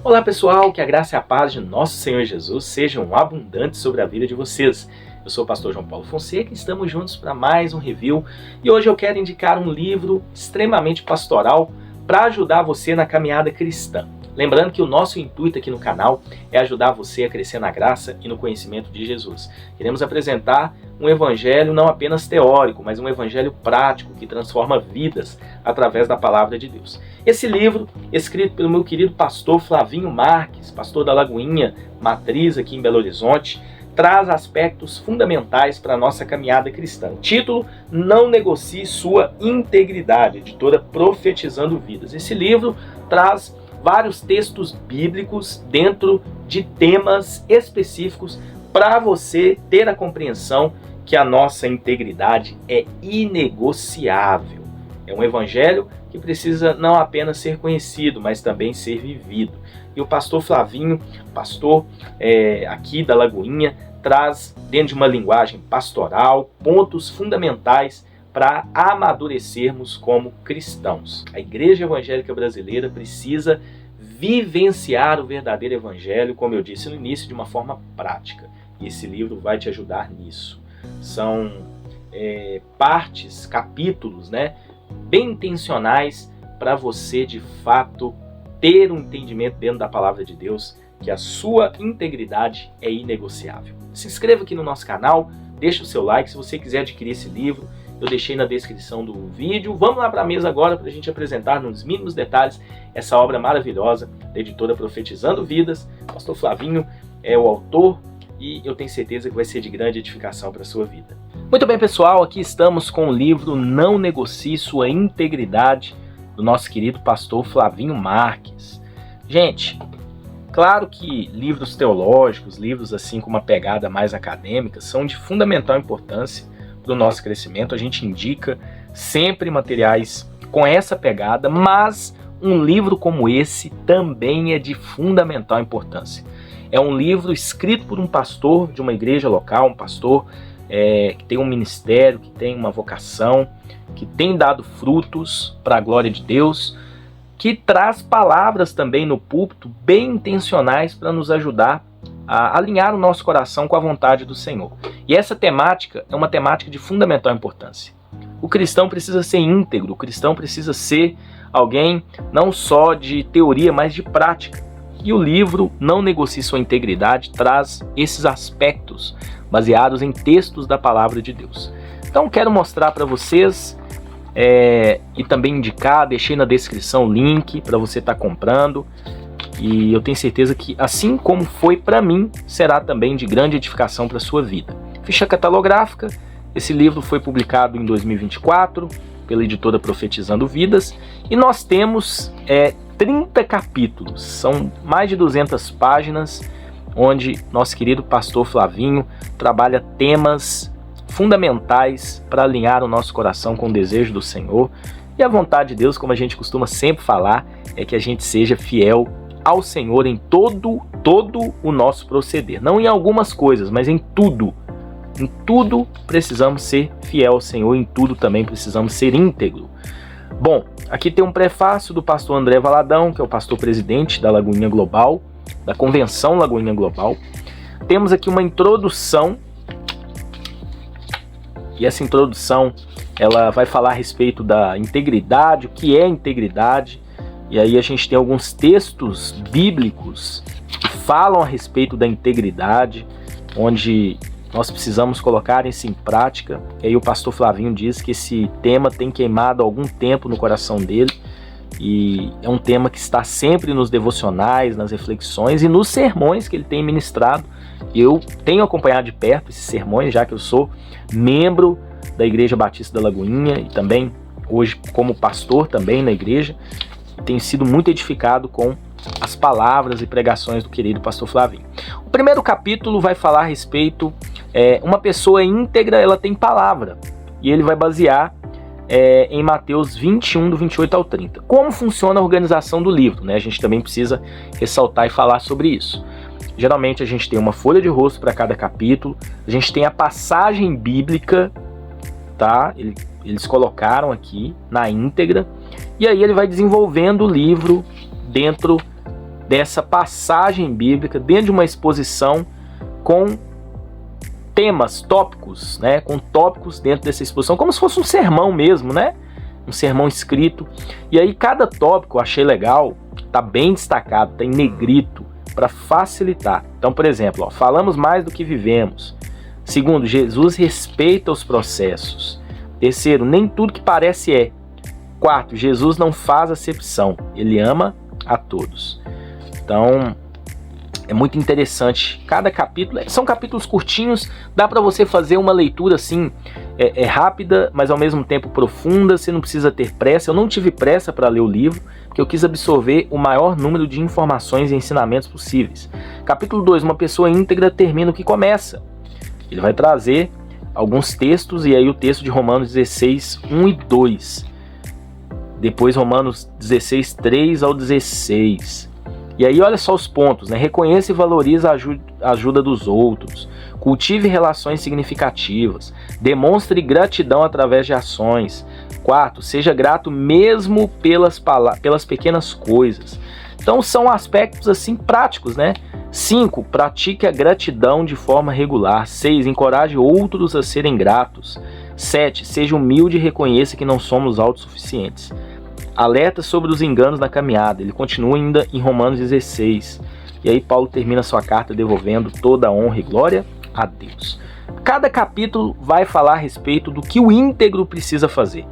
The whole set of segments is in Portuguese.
Olá pessoal, que a graça e a paz de nosso Senhor Jesus sejam abundantes sobre a vida de vocês. Eu sou o pastor João Paulo Fonseca e estamos juntos para mais um review. E hoje eu quero indicar um livro extremamente pastoral para ajudar você na caminhada cristã. Lembrando que o nosso intuito aqui no canal é ajudar você a crescer na graça e no conhecimento de Jesus. Queremos apresentar um evangelho não apenas teórico, mas um evangelho prático que transforma vidas através da palavra de Deus. Esse livro, escrito pelo meu querido pastor Flavinho Marques, pastor da Lagoinha Matriz aqui em Belo Horizonte, traz aspectos fundamentais para a nossa caminhada cristã. O título: Não Negocie Sua Integridade, editora Profetizando Vidas. Esse livro traz vários textos bíblicos dentro de temas específicos para você ter a compreensão que a nossa integridade é inegociável. É um evangelho que precisa não apenas ser conhecido, mas também ser vivido. E o pastor Flavinho, pastor aqui da Lagoinha, traz, dentro de uma linguagem pastoral, pontos fundamentais para amadurecermos como cristãos. A Igreja Evangélica Brasileira precisa vivenciar o verdadeiro evangelho, como eu disse no início, de uma forma prática. E esse livro vai te ajudar nisso. São partes, capítulos, bem intencionais para você, de fato, ter um entendimento dentro da palavra de Deus que a sua integridade é inegociável. Se inscreva aqui no nosso canal, deixa o seu like. Se você quiser adquirir esse livro, eu deixei na descrição do vídeo. Vamos lá para a mesa agora para a gente apresentar nos mínimos detalhes essa obra maravilhosa da editora Profetizando Vidas. O pastor Flavinho é o autor e eu tenho certeza que vai ser de grande edificação para a sua vida. Muito bem, pessoal, aqui estamos com o livro Não Negocie Sua Integridade, do nosso querido pastor Flavinho Marques. Gente, claro que livros teológicos, livros assim com uma pegada mais acadêmica, são de fundamental importância para o nosso crescimento. A gente indica sempre materiais com essa pegada, mas um livro como esse também é de fundamental importância. É um livro escrito por um pastor de uma igreja local, um pastor que tem um ministério, que tem uma vocação, que tem dado frutos para a glória de Deus, que traz palavras também no púlpito bem intencionais para nos ajudar a alinhar o nosso coração com a vontade do Senhor. E essa temática é uma temática de fundamental importância. O cristão precisa ser íntegro, o cristão precisa ser alguém não só de teoria, mas de prática. E o livro Não Negocie Sua Integridade traz esses aspectos baseados em textos da palavra de Deus. Então quero mostrar para vocês e também indicar, deixei na descrição o link para você estar comprando. E eu tenho certeza que, assim como foi para mim, será também de grande edificação para a sua vida. Ficha catalográfica: esse livro foi publicado em 2024 pela editora Profetizando Vidas e nós temos 30 capítulos, são mais de 200 páginas, onde nosso querido pastor Flavinho trabalha temas fundamentais para alinhar o nosso coração com o desejo do Senhor. E a vontade de Deus, como a gente costuma sempre falar, é que a gente seja fiel ao Senhor em todo o nosso proceder. Não em algumas coisas, mas em tudo. Em tudo precisamos ser fiel ao Senhor, em tudo também precisamos ser íntegro. Bom, aqui tem um prefácio do pastor André Valadão, que é o pastor presidente da Lagoinha Global, da Convenção Lagoinha Global. Temos aqui uma introdução, e essa introdução ela vai falar a respeito da integridade, o que é integridade. E aí a gente tem alguns textos bíblicos que falam a respeito da integridade, onde nós precisamos colocar isso em prática. E aí o pastor Flavinho diz que esse tema tem queimado há algum tempo no coração dele, e é um tema que está sempre nos devocionais, nas reflexões e nos sermões que ele tem ministrado. Eu tenho acompanhado de perto esses sermões, já que eu sou membro da Igreja Batista da Lagoinha e também hoje como pastor também na igreja. Tenho sido muito edificado com as palavras e pregações do querido pastor Flavinho. O primeiro capítulo vai falar a respeito, uma pessoa íntegra, ela tem palavra, e ele vai basear em Mateus 21, do 28 ao 30. Como funciona a organização do livro, A gente também precisa ressaltar e falar sobre isso. Geralmente a gente tem uma folha de rosto para cada capítulo, a gente tem a passagem bíblica, tá? Eles colocaram aqui na íntegra, e aí ele vai desenvolvendo o livro dentro dessa passagem bíblica dentro de uma exposição com temas, tópicos, né? Com tópicos dentro dessa exposição, como se fosse um sermão mesmo, né? Um sermão escrito. E aí cada tópico eu achei legal, tá bem destacado, tá em negrito, para facilitar. Então, por exemplo, falamos mais do que vivemos. Segundo, Jesus respeita os processos. Terceiro, nem tudo que parece é. Quarto, Jesus não faz acepção, ele ama a todos. Então, é muito interessante. Cada capítulo, são capítulos curtinhos, dá para você fazer uma leitura assim, rápida, mas ao mesmo tempo profunda, você não precisa ter pressa. Eu não tive pressa para ler o livro, porque eu quis absorver o maior número de informações e ensinamentos possíveis. Capítulo 2, uma pessoa íntegra termina o que começa. Ele vai trazer alguns textos, e aí o texto de Romanos 16, 1 e 2. Depois Romanos 16, 3 ao 16. E aí olha só os pontos, né? Reconheça e valorize a ajuda dos outros. Cultive relações significativas. Demonstre gratidão através de ações. 4. Seja grato mesmo pelas pequenas coisas. Então são aspectos assim práticos, né? 5. Pratique a gratidão de forma regular. 6. Encoraje outros a serem gratos. 7. Seja humilde e reconheça que não somos autossuficientes. Alerta sobre os enganos na caminhada. Ele continua ainda em Romanos 16. E aí Paulo termina sua carta devolvendo toda a honra e glória a Deus. Cada capítulo vai falar a respeito do que o íntegro precisa fazer.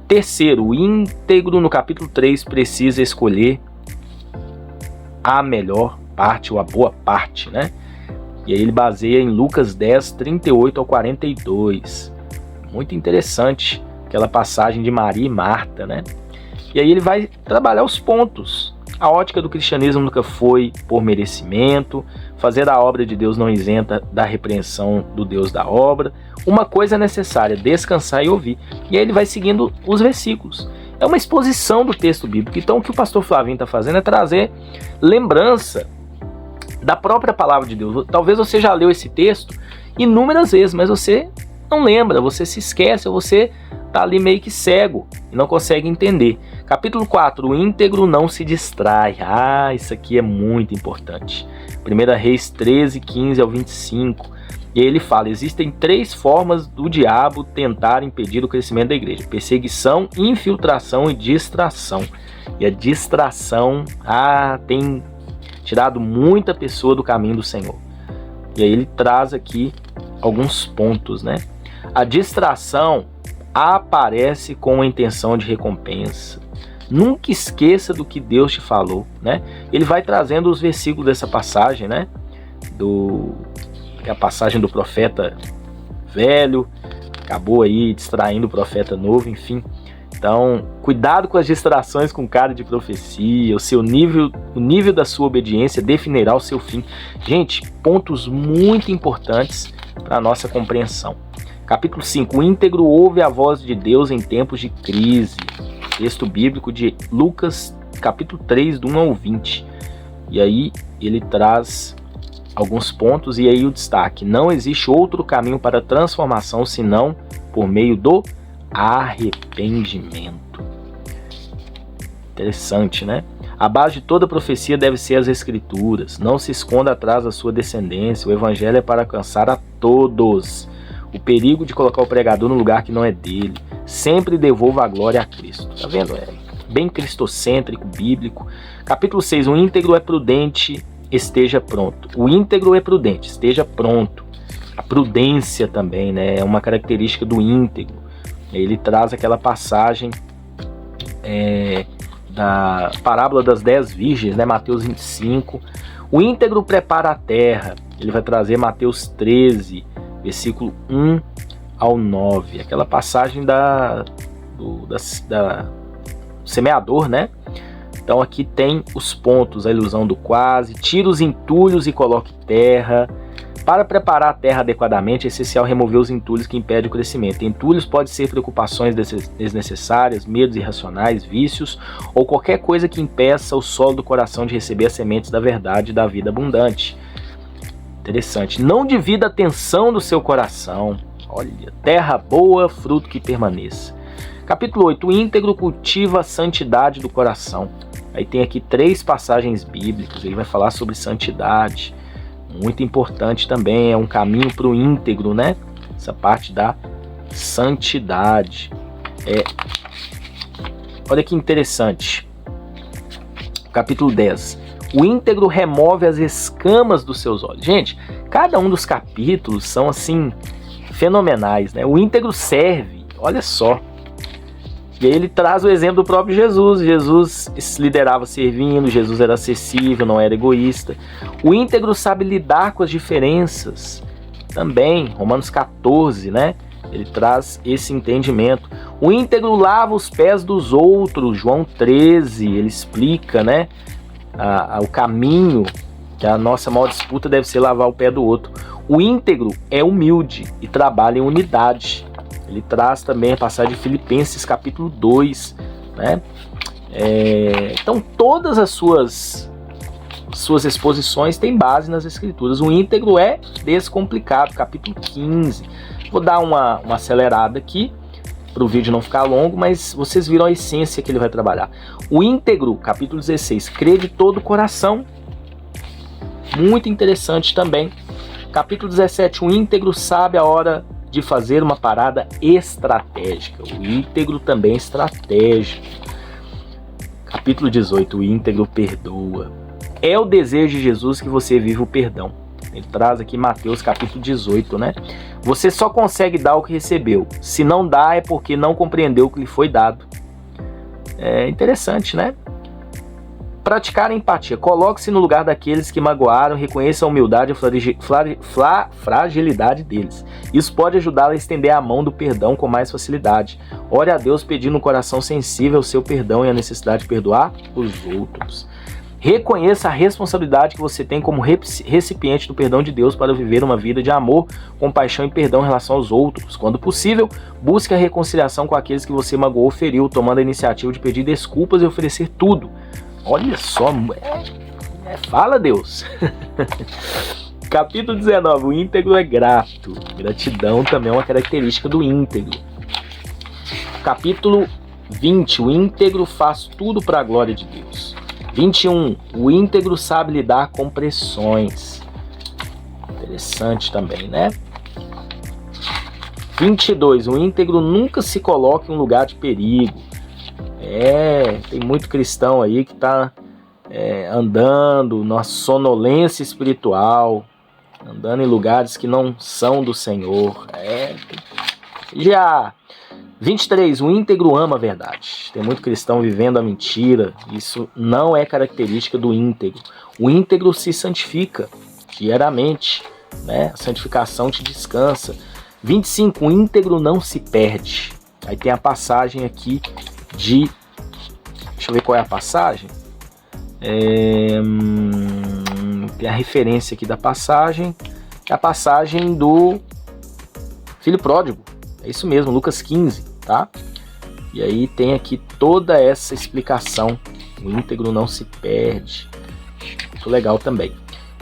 Terceiro, o íntegro no capítulo 3 precisa escolher a melhor parte ou a boa parte, né? E aí ele baseia em Lucas 10, 38 ao 42. Muito interessante aquela passagem de Maria e Marta, né? E aí ele vai trabalhar os pontos. A ótica do cristianismo nunca foi por merecimento. Fazer a obra de Deus não isenta da repreensão do Deus da obra. Uma coisa é necessária, descansar e ouvir. E aí ele vai seguindo os versículos. É uma exposição do texto bíblico. Então o que o pastor Flavinho está fazendo é trazer lembrança da própria palavra de Deus. Talvez você já leu esse texto inúmeras vezes, mas você não lembra, você se esquece, ou você está ali meio que cego e não consegue entender. Capítulo 4, o íntegro não se distrai. Isso aqui é muito importante. 1 Reis 13, 15 ao 25. E aí ele fala, existem 3 formas do diabo tentar impedir o crescimento da igreja: perseguição, infiltração e distração. E a distração tem tirado muita pessoa do caminho do Senhor. E aí ele traz aqui alguns pontos, né? A distração aparece com a intenção de recompensa. Nunca esqueça do que Deus te falou, né? Ele vai trazendo os versículos dessa passagem, né? A passagem do profeta velho, acabou aí distraindo o profeta novo, enfim. Então, cuidado com as distrações com cara de profecia. O nível da sua obediência definirá o seu fim. Gente, pontos muito importantes para a nossa compreensão. Capítulo 5. O íntegro ouve a voz de Deus em tempos de crise. Texto bíblico de Lucas, capítulo 3, do 1 ao 20. E aí ele traz alguns pontos, e aí o destaque: não existe outro caminho para a transformação senão por meio do arrependimento. Interessante, né? A base de toda profecia deve ser as escrituras. Não se esconda atrás da sua descendência. O evangelho é para alcançar a todos. O perigo de colocar o pregador no lugar que não é dele. Sempre devolva a glória a Cristo. Tá vendo? É bem cristocêntrico, bíblico. Capítulo 6. O íntegro é prudente, esteja pronto. O íntegro é prudente, esteja pronto. A prudência também, né? É uma característica do íntegro. Ele traz aquela passagem da parábola das 10 virgens, né? Mateus 25. O íntegro prepara a terra. Ele vai trazer Mateus 13, versículo 1 ao 9. Aquela passagem do semeador, né? Então aqui tem os pontos: a ilusão do quase, tira os entulhos e coloque terra. Para preparar a terra adequadamente, é essencial remover os entulhos que impedem o crescimento. Entulhos podem ser preocupações desnecessárias, medos irracionais, vícios ou qualquer coisa que impeça o solo do coração de receber as sementes da verdade e da vida abundante. Interessante. Não divida a atenção do seu coração. Olha, terra boa, fruto que permaneça. Capítulo 8. O íntegro cultiva a santidade do coração. Aí tem aqui 3 passagens bíblicas, ele vai falar sobre santidade, muito importante também, é um caminho para o íntegro, né? Essa parte da santidade. Olha que interessante. Capítulo 10. O íntegro remove as escamas dos seus olhos. Gente, cada um dos capítulos são assim fenomenais, né? O íntegro serve, olha só. E aí ele traz o exemplo do próprio Jesus. Jesus liderava servindo, Jesus era acessível, não era egoísta. O íntegro sabe lidar com as diferenças também. Romanos 14, né? Ele traz esse entendimento. O íntegro lava os pés dos outros. João 13, ele explica, né? O caminho, que a nossa maior disputa deve ser lavar o pé do outro. O íntegro é humilde e trabalha em unidade. Ele traz também a passagem de Filipenses capítulo 2, né? Então todas as suas exposições têm base nas escrituras. O íntegro é descomplicado, capítulo 15. Vou dar uma acelerada aqui para o vídeo não ficar longo, mas vocês viram a essência que ele vai trabalhar. O íntegro, capítulo 16, crê de todo o coração. Muito interessante também. Capítulo 17, o íntegro sabe a hora de fazer uma parada estratégica. O íntegro também é estratégico. Capítulo 18, o íntegro perdoa. É o desejo de Jesus que você viva o perdão. Ele traz aqui Mateus capítulo 18, né? Você só consegue dar o que recebeu. Se não dá, é porque não compreendeu o que lhe foi dado. É interessante, né? Praticar a empatia. Coloque-se no lugar daqueles que magoaram, reconheça a humildade e a fragilidade deles. Isso pode ajudá-lo a estender a mão do perdão com mais facilidade. Ore a Deus pedindo um coração sensível ao seu perdão e a necessidade de perdoar os outros. Reconheça a responsabilidade que você tem como recipiente do perdão de Deus para viver uma vida de amor, compaixão e perdão em relação aos outros. Quando possível, busque a reconciliação com aqueles que você magoou ou feriu, tomando a iniciativa de pedir desculpas e oferecer tudo. Olha só, fala Deus. Capítulo 19, o íntegro é grato. Gratidão também é uma característica do íntegro. Capítulo 20, o íntegro faz tudo para a glória de Deus. 21, o íntegro sabe lidar com pressões. Interessante também, né? 22, o íntegro nunca se coloca em um lugar de perigo. Tem muito cristão aí que está andando na sonolência espiritual, andando em lugares que não são do Senhor. Já 23, o íntegro ama a verdade. Tem muito cristão vivendo a mentira. Isso não é característica do íntegro. O íntegro se santifica diariamente, né? A santificação te descansa. 25, o íntegro não se perde. Aí tem a passagem aqui de... Deixa eu ver qual é a passagem. Tem a referência aqui da passagem. É a passagem do filho pródigo. É isso mesmo, Lucas 15, tá? E aí tem aqui toda essa explicação. O íntegro não se perde. Muito legal também.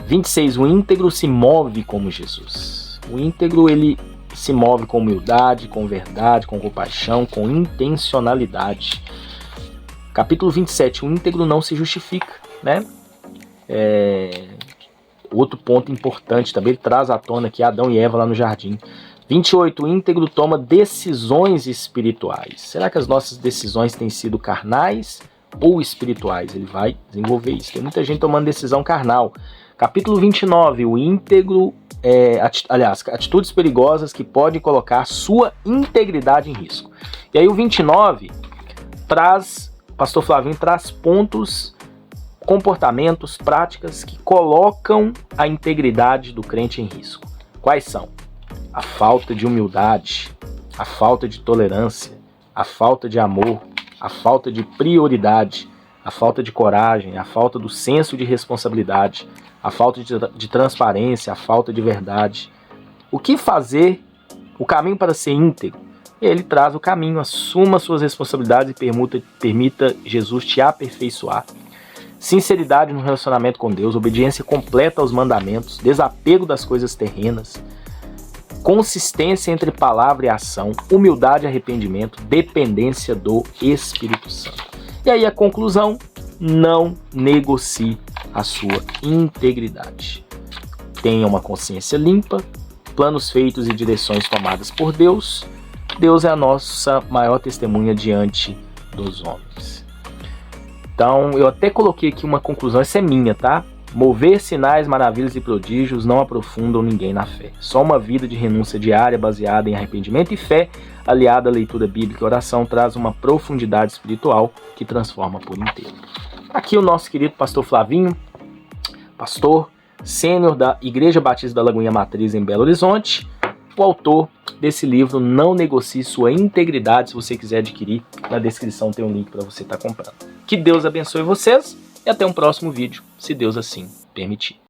26, o íntegro se move como Jesus. O íntegro, ele se move com humildade, com verdade, com compaixão, com intencionalidade. Capítulo 27, o íntegro não se justifica, né? Outro ponto importante também, ele traz à tona aqui Adão e Eva lá no jardim. 28, o íntegro toma decisões espirituais. Será que as nossas decisões têm sido carnais ou espirituais? Ele vai desenvolver isso. Tem muita gente tomando decisão carnal. Capítulo 29, o íntegro... atitudes perigosas que podem colocar sua integridade em risco. E aí o 29 o pastor Flavinho traz pontos, comportamentos, práticas que colocam a integridade do crente em risco. Quais são? A falta de humildade, a falta de tolerância, a falta de amor, a falta de prioridade, a falta de coragem, a falta do senso de responsabilidade, a falta de transparência, a falta de verdade. O que fazer? O caminho para ser íntegro? Ele traz o caminho, assuma suas responsabilidades e permita Jesus te aperfeiçoar. Sinceridade no relacionamento com Deus, obediência completa aos mandamentos, desapego das coisas terrenas, consistência entre palavra e ação, humildade e arrependimento, dependência do Espírito Santo. E aí a conclusão, não negocie a sua integridade. Tenha uma consciência limpa, planos feitos e direções tomadas por Deus. Deus é a nossa maior testemunha diante dos homens. Então, eu até coloquei aqui uma conclusão, essa é minha, tá? Mover sinais, maravilhas e prodígios não aprofundam ninguém na fé. Só uma vida de renúncia diária baseada em arrependimento e fé, aliada à leitura bíblica e oração, traz uma profundidade espiritual que transforma por inteiro. Aqui o nosso querido pastor Flavinho, pastor sênior da Igreja Batista da Lagoinha Matriz em Belo Horizonte, o autor desse livro Não Negocie Sua Integridade. Se você quiser adquirir, na descrição tem um link para você estar comprando. Que Deus abençoe vocês e até um próximo vídeo, se Deus assim permitir.